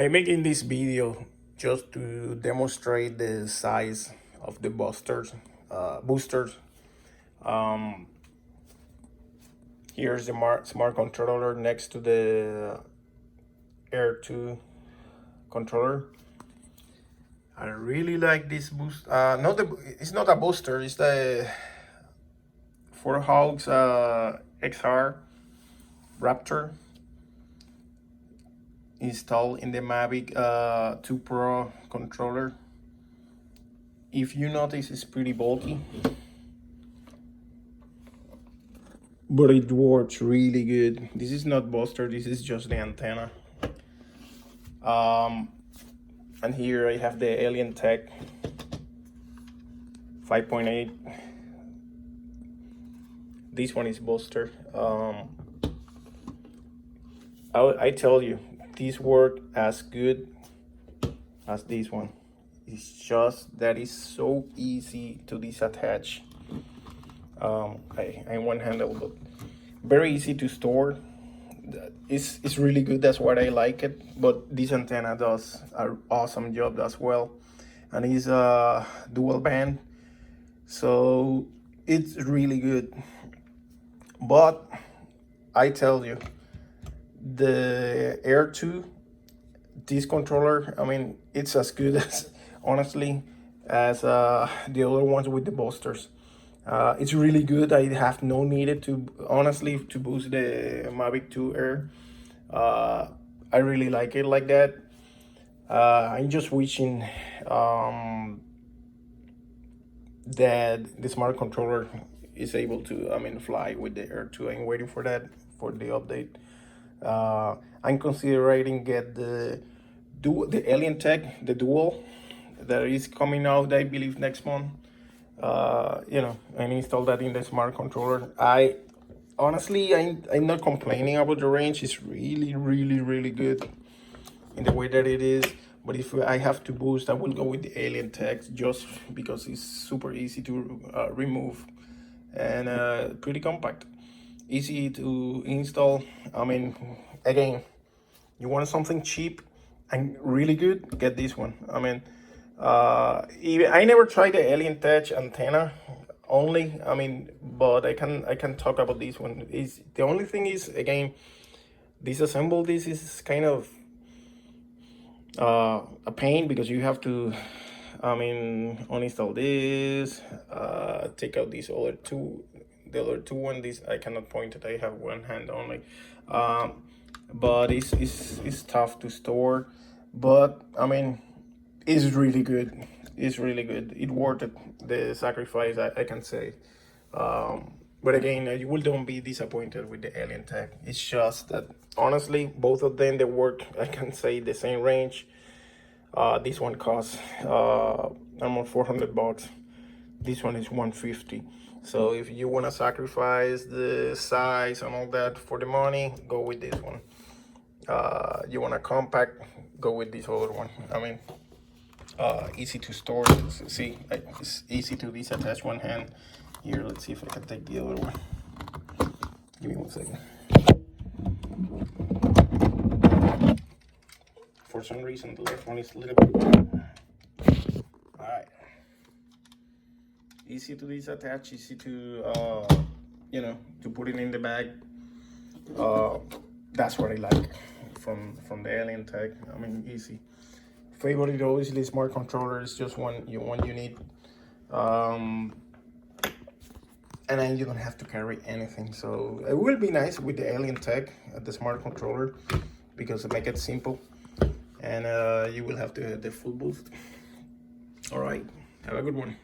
I'm making this video just to demonstrate the size of the boosters. Um, Here's the smart controller next to the Air 2 controller. I really like this boost. It's not a booster. It's the Raptor XR Raptor installed in the Mavic 2 Pro controller. If you notice, it's pretty bulky, but it works really good. This is not booster. This is just the antenna. And here I have the Allientech 5.8. This one is booster. I tell you, these work as good as this one. It's just that it's so easy to disattach. I one handle, but very easy to store. It's really good. That's what I like it. But this antenna does an awesome job as well, and it's a dual band, so it's really good. But I tell you, the Air 2, this controller, I mean, it's as good as, honestly, as the other ones with the boosters. It's really good. I have no need to, honestly, to boost the Mavic 2 Air. I really like it like that. I'm just wishing that the smart controller is able to, fly with the Air 2. I'm waiting for that, for the update. I'm considering get the Allientech, the dual, that is coming out, I believe, next month. And install that in the smart controller. Honestly, I'm not complaining about the range. It's really good in the way that it is. But if I have to boost, I will go with the Allientech, just because it's super easy to remove and pretty compact, easy to install. Again, you want something cheap and really good, get this one. Even I never tried the Allientech antenna only. But I can talk about this one. Is the only thing is, again, disassemble this is kind of a pain, because you have to uninstall this, take out these other two, the other two one. This I cannot point it. I have one hand only. But it's tough to store. But it's really good. It's really good. It worth it, the sacrifice, I can say. But again, you will don't be disappointed with the Allientech. It's just that, honestly, both of them, they work, I can say, the same range. This one costs almost $400. This one is $150. So if you want to sacrifice the size and all that for the money, go with this one. You want a compact, go with this other one. Easy to store. See, it's easy to disattach one hand. Here, let's see if I can take the other one. Give me 1 second. For some reason, the left one is a little bit. All right. Easy to disattach, easy to to put it in the bag. That's what I like from the Allientech. Easy. Favorite always the smart controller is just one you need. And then you don't have to carry anything. So it will be nice with the Allientech, the smart controller, because it make it simple, and you will have the full boost. All right, have a good one.